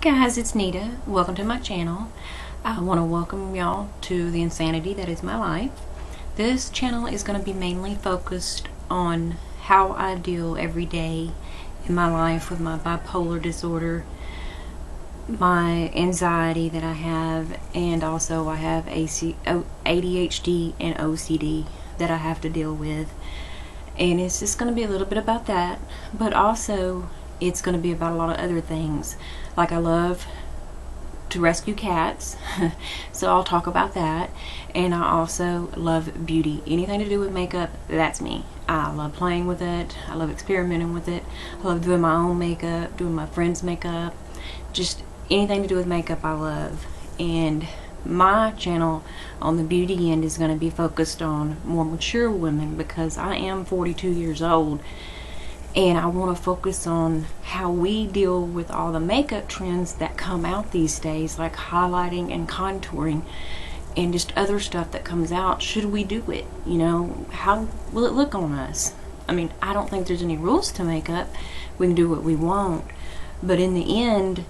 guys, it's Nita. Welcome to my channel. I want to welcome y'all to the insanity that is my life. This channel is going to be mainly focused on how I deal every day in my life with my bipolar disorder, my anxiety that I have, and also I have ADHD and OCD that I have to deal with. And it's just going to be a little bit about that, but also it's going to be about a lot of other things. Like, I love to rescue cats, so I'll talk about that. And I also love beauty. Anything to do with makeup, that's me. I love playing with it. I love experimenting with it. I love doing my own makeup, doing my friends' makeup. Just anything to do with makeup I love. And my channel on the beauty end is going to be focused on more mature women, because I am 42 years old. And I want to focus on how we deal with all the makeup trends that come out these days, like highlighting and contouring and just other stuff that comes out. Should we do it? You know, how will it look on us? I mean, I don't think there's any rules to makeup. We can do what we want. But in the end,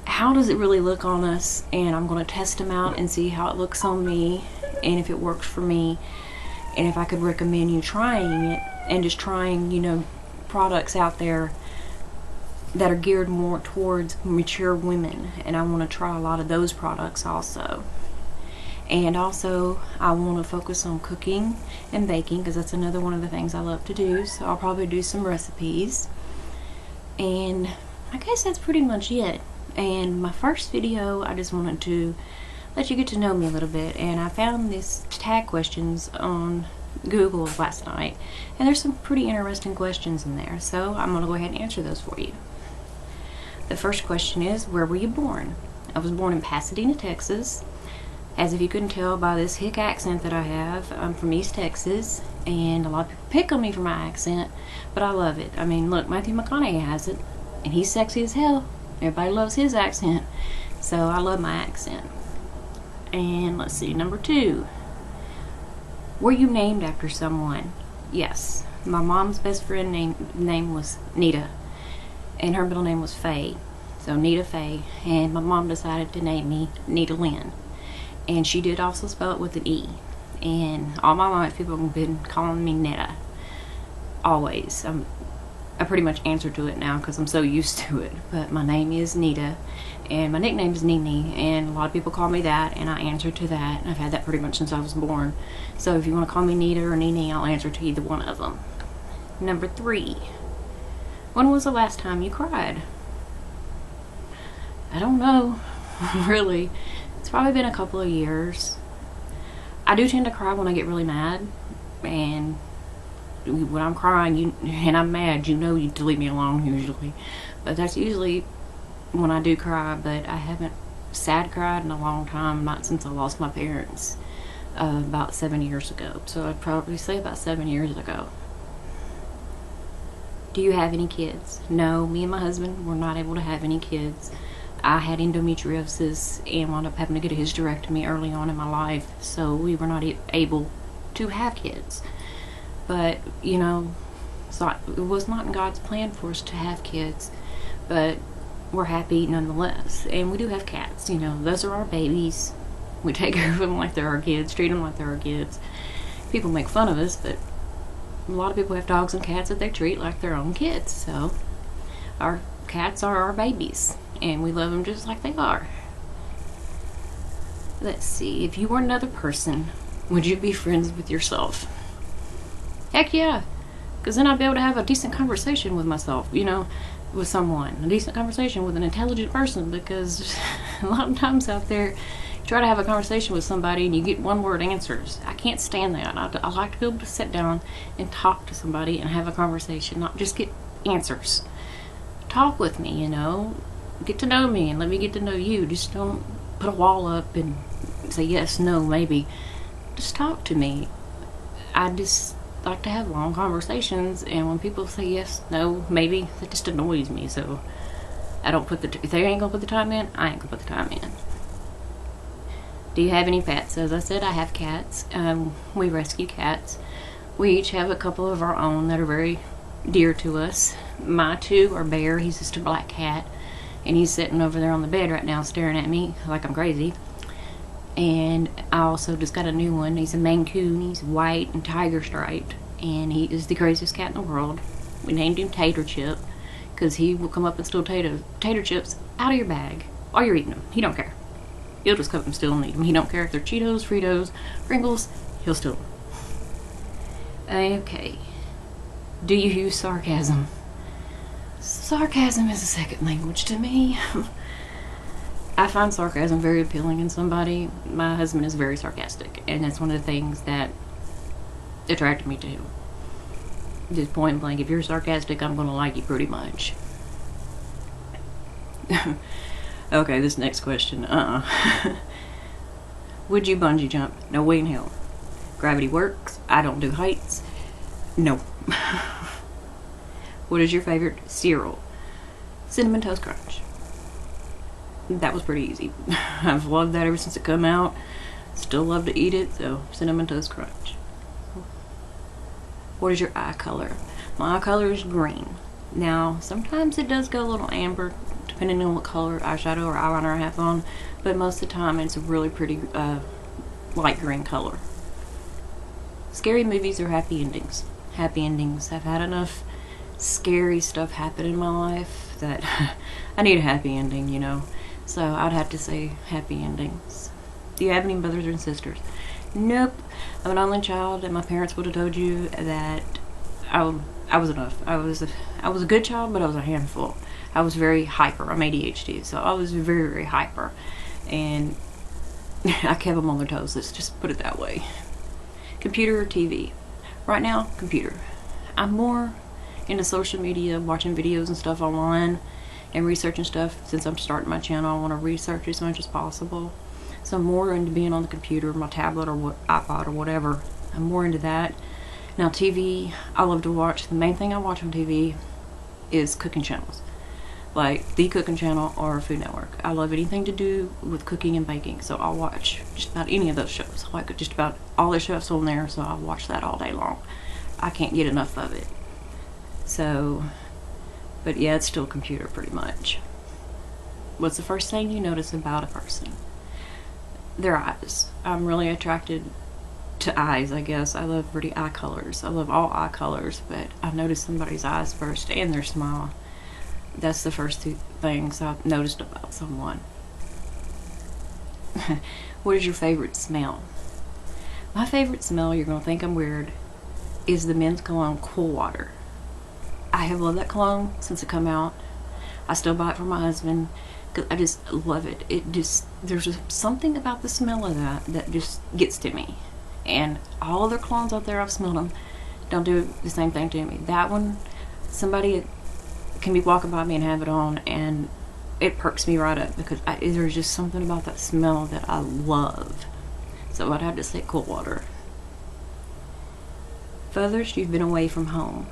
how does it really look on us? And I'm going to test them out and see how it looks on me, and if it works for me, and if I could recommend you trying it, and just trying, you know, products out there that are geared more towards mature women. And I want to try a lot of those products also. And also I want to focus on cooking and baking, because that's another one of the things I love to do. So I'll probably do some recipes, and I guess that's pretty much it. And my first video, I just wanted to let you get to know me a little bit. And I found this tag questions on Google last night, and there's some pretty interesting questions in there, so I'm going to go ahead and answer those for you. The first question is, where were you born? I was born in Pasadena, Texas. As if you couldn't tell by this hick accent that I have, I'm from East Texas, and a lot of people pick on me for my accent, but I love it. I mean, look, Matthew McConaughey has it, and he's sexy as hell. Everybody loves his accent, so I love my accent. And let's see, number 2. Were you named after someone? Yes. My mom's best friend name was Nita, and her middle name was Faye. So Nita Faye, and my mom decided to name me Nita Lynn. And she did also spell it with an E. And all my life people have been calling me Netta. Always. I pretty much answer to it now because I'm so used to it. But my name is Nita, and my nickname is Nene, and a lot of people call me that, and I answer to that. I've had that pretty much since I was born. So if you want to call me Nita or Nene, I'll answer to either one of them. Number 3. When was the last time you cried? I don't know, really. It's probably been a couple of years. I do tend to cry when I get really mad, and when I'm crying and I'm mad, you know to leave me alone usually. But that's usually when I do cry. But I haven't sad cried in a long time, not since I lost my parents about 7 years ago. So I'd probably say about 7 years ago. Do you have any kids? No, me and my husband were not able to have any kids. I had endometriosis and wound up having to get a hysterectomy early on in my life, so we were not able to have kids. But, you know, so it was not in God's plan for us to have kids, but we're happy nonetheless. And we do have cats, you know, those are our babies. We take care of them like they're our kids, treat them like they're our kids. People make fun of us, but a lot of people have dogs and cats that they treat like their own kids. So our cats are our babies, and we love them just like they are. Let's see, if you were another person, would you be friends with yourself? Heck yeah, because then I'd be able to have a decent conversation with myself, you know, with someone. A decent conversation with an intelligent person, because a lot of times out there, you try to have a conversation with somebody and you get one-word answers. I can't stand that. I like to be able to sit down and talk to somebody and have a conversation, not just get answers. Talk with me, you know, get to know me and let me get to know you. Just don't put a wall up and say yes, no, maybe. Just talk to me. I just like to have long conversations, and when people say yes, no, maybe, that just annoys me. So I don't put if they ain't gonna put the time in, I ain't gonna put the time in. Do you have any pets? As I said, I have cats. We rescue cats. We each have a couple of our own that are very dear to us. My 2 are Bear, he's just a black cat, and he's sitting over there on the bed right now staring at me like I'm crazy. And I also just got a new one. He's a Maine Coon. He's white and tiger striped, and he is the craziest cat in the world. We named him Tater Chip because he will come up and steal tater chips out of your bag while you're eating them. He don't care. He'll just come up and steal and eat them. He don't care if they're Cheetos, Fritos, Pringles. He'll steal them. Okay. Do you use sarcasm? Sarcasm is a second language to me. I find sarcasm very appealing in somebody. My husband is very sarcastic, and that's one of the things that attracted me to him. Just point blank, if you're sarcastic, I'm gonna like you pretty much. Okay, this next question. Would you bungee jump? No way in hell. Gravity works. I don't do heights. No. What is your favorite cereal? Cinnamon Toast Crunch. That was pretty easy. I've loved that ever since it come out. Still love to eat it, so Cinnamon Toast Crunch. What is your eye color? My eye color is green. Now, sometimes it does go a little amber, depending on what color eyeshadow or eyeliner I have on, but most of the time it's a really pretty light green color. Scary movies or happy endings? Happy endings. I've had enough scary stuff happen in my life that I need a happy ending, you know. So I'd have to say happy endings. Do you have any brothers and sisters? Nope. I'm an only child, and my parents would have told you that I was enough. I was a good child, but I was a handful. I was very hyper. I'm ADHD, so I was very, very hyper, and I kept them on their toes. Let's just put it that way. Computer or TV? Right now, computer. I'm more into social media, watching videos and stuff online, and researching stuff. Since I'm starting my channel, I want to research as much as possible. So I'm more into being on the computer, my tablet, or iPod, or whatever. I'm more into that. Now TV, I love to watch. The main thing I watch on TV is cooking channels, like The Cooking Channel or Food Network. I love anything to do with cooking and baking, so I'll watch just about any of those shows. I like just about all the chefs on there, so I'll watch that all day long. I can't get enough of it. So, but yeah, it's still computer pretty much. What's the first thing you notice about a person? Their eyes. I'm really attracted to eyes, I guess. I love pretty eye colors. I love all eye colors, but I notice somebody's eyes first and their smile. That's the first two things I've noticed about someone. What is your favorite smell? My favorite smell, you're going to think I'm weird, is the men's cologne Cool Water. I have loved that cologne since it come out. I still buy it for my husband because I just love it. There's just something about the smell of that just gets to me. And all other colognes out there, I've smelled them, don't do the same thing to me. That one, somebody can be walking by me and have it on, and it perks me right up because there's just something about that smell that I love. So I'd have to say Cool Water. Furthest you've been away from home?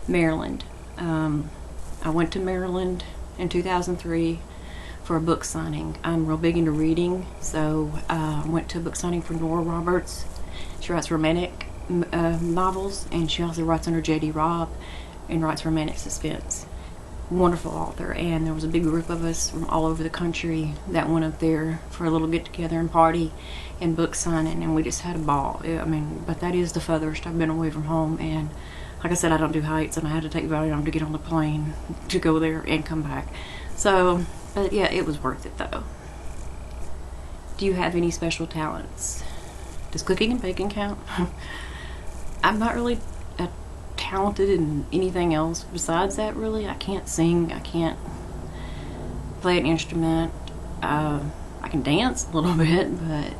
Maryland. I went to Maryland in 2003 for a book signing. I'm real big into reading, so I went to a book signing for Nora Roberts. She writes romantic novels, and she also writes under J.D. Robb and writes romantic suspense. Wonderful author, and there was a big group of us from all over the country that went up there for a little get together and party and book signing, and we just had a ball. But that is the furthest I've been away from home, and like I said, I don't do heights, and I had to take Valium to get on the plane to go there and come back. So, but yeah, it was worth it though. Do you have any special talents? Does cooking and baking count? I'm not really talented in anything else besides that, really. I can't sing, I can't play an instrument. I can dance a little bit, but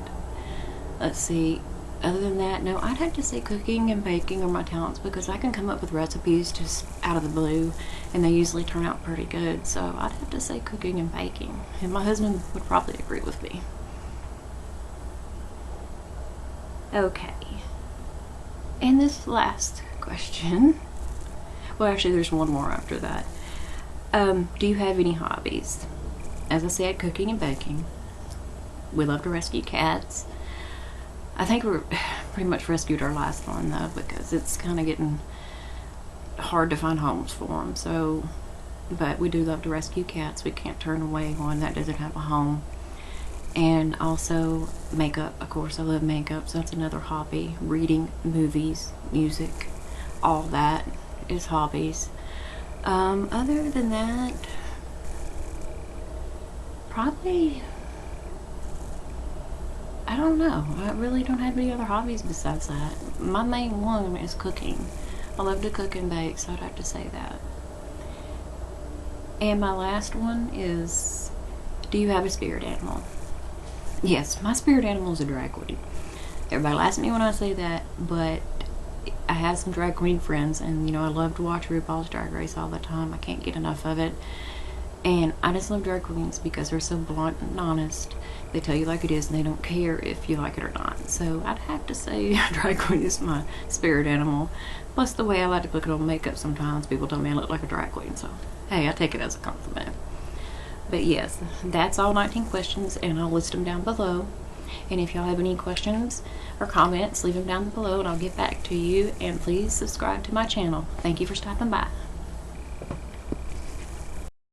let's see. Other than that, no, I'd have to say cooking and baking are my talents because I can come up with recipes just out of the blue, and they usually turn out pretty good. So I'd have to say cooking and baking, and my husband would probably agree with me. Okay, and this last question, well, actually there's one more after that. Do you have any hobbies? As I said, cooking and baking. We love to rescue cats. I think we're pretty much rescued our last one though, because it's kind of getting hard to find homes for them. So but we do love to rescue cats. We can't turn away one that doesn't have a home. And also makeup, of course. I love makeup, so that's another hobby. Reading, movies, music, all that is hobbies. Other than that, probably, I don't know. I really don't have any other hobbies besides that. My main one is cooking. I love to cook and bake, so I'd have to say that. And my last one is, do you have a spirit animal? Yes, my spirit animal is a drag queen. Everybody laughs at me when I say that, but I have some drag queen friends, and you know, I love to watch RuPaul's Drag Race all the time. I can't get enough of it. And I just love drag queens because they're so blunt and honest. They tell you like it is, and they don't care if you like it or not. So I'd have to say drag queen is my spirit animal. Plus the way I like to put on makeup sometimes, people tell me I look like a drag queen. So hey, I take it as a compliment. But yes, that's all 19 questions, and I'll list them down below. And if y'all have any questions or comments, leave them down below and I'll get back to you. And please subscribe to my channel. Thank you for stopping by.